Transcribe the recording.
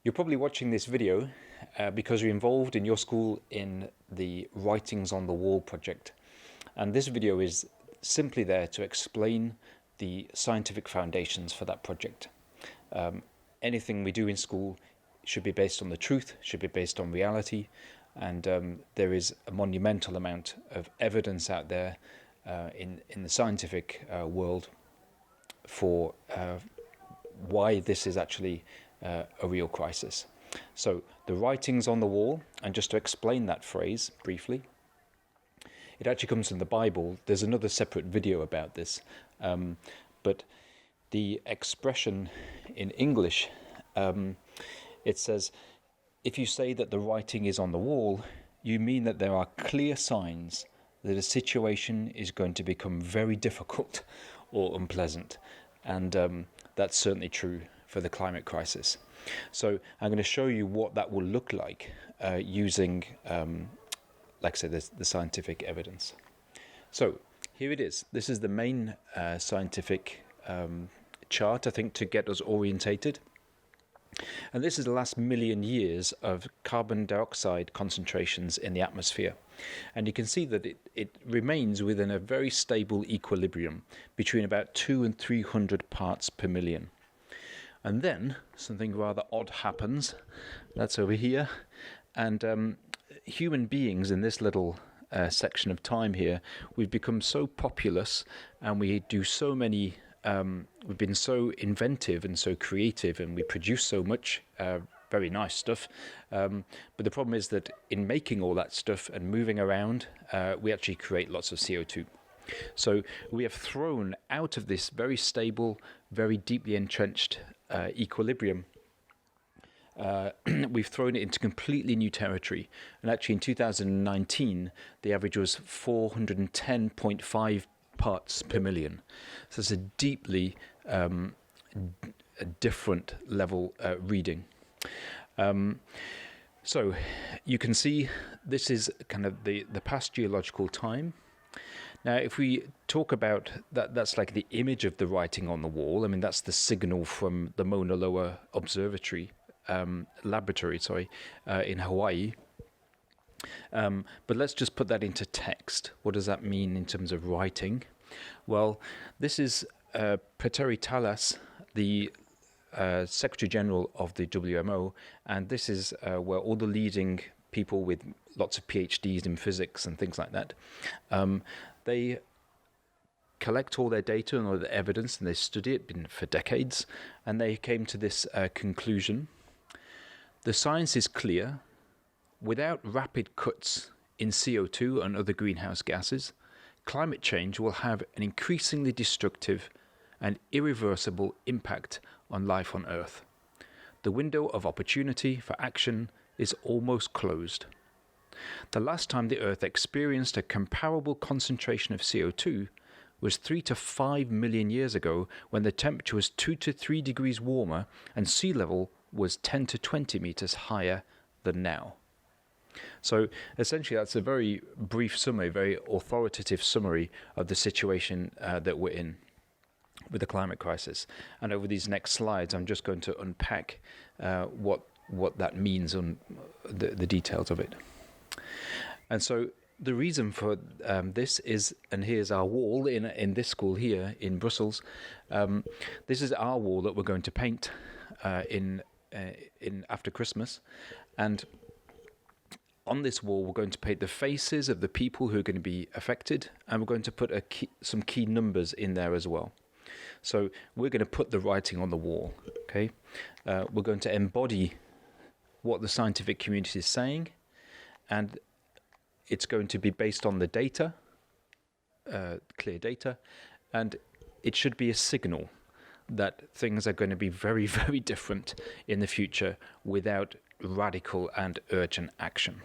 You're probably watching this video because you're involved in your school in the Writings on the Wall project. And this video is simply there to explain the scientific foundations for that project. Anything we do in school should be based on the truth, should be based on reality, and there is a monumental amount of evidence out there in the scientific world for why this is actually a real crisis. So the writings on the wall, and just to explain that phrase briefly, it actually comes from the Bible. There's another separate video about this, but the expression in English, it says, if you say that the writing is on the wall, you mean that there are clear signs that a situation is going to become very difficult or unpleasant. And that's certainly true for the climate crisis. So I'm going to show you what that will look like using, like I said, the scientific evidence. So here it is. This is the main scientific chart, I think, to get us orientated. And this is the last million years of carbon dioxide concentrations in the atmosphere. And you can see that it remains within a very stable equilibrium between about 200 and 300 parts per million. And then something rather odd happens. That's over here. And human beings in this little section of time here, we've become so populous and we do so many we've been so inventive and so creative, and we produce so much very nice stuff. But the problem is that in making all that stuff and moving around, we actually create lots of CO2. So we have thrown out of this very stable, very deeply entrenched equilibrium. We've thrown it into completely new territory. And actually in 2019, the average was 410.5 parts per million. So it's a deeply a different level reading. So you can see this is kind of the past geological time. Now, if we talk about that, that's like the image of the writing on the wall. I mean, that's the signal from the Mauna Loa Observatory laboratory, in Hawaii. But let's just put that into text. What does that mean in terms of writing? Well, this is Petteri Talas, the Secretary General of the WMO, and this is where all the leading people with lots of PhDs in physics and things like that, they collect all their data and all the evidence, and they study it for decades, and they came to this conclusion. The science is clear. Without rapid cuts in CO2 and other greenhouse gases, climate change will have an increasingly destructive and irreversible impact on life on Earth. The window of opportunity for action is almost closed. The last time the Earth experienced a comparable concentration of CO2 was 3 to 5 million years ago, when the temperature was 2 to 3 degrees warmer and sea level was 10 to 20 meters higher than now. So essentially that's a very brief summary, very authoritative summary of the situation that we're in with the climate crisis. And over these next slides, I'm just going to unpack what that means and the details of it. And so the reason for this is, and here's our wall in this school here in Brussels. This is our wall that we're going to paint in after Christmas, and on this wall, we're going to paint the faces of the people who are going to be affected, and we're going to put some key numbers in there as well. So we're going to put the writing on the wall, okay? We're going to embody what the scientific community is saying, and it's going to be based on the data, clear data, and it should be a signal that things are going to be very, very different in the future without radical and urgent action.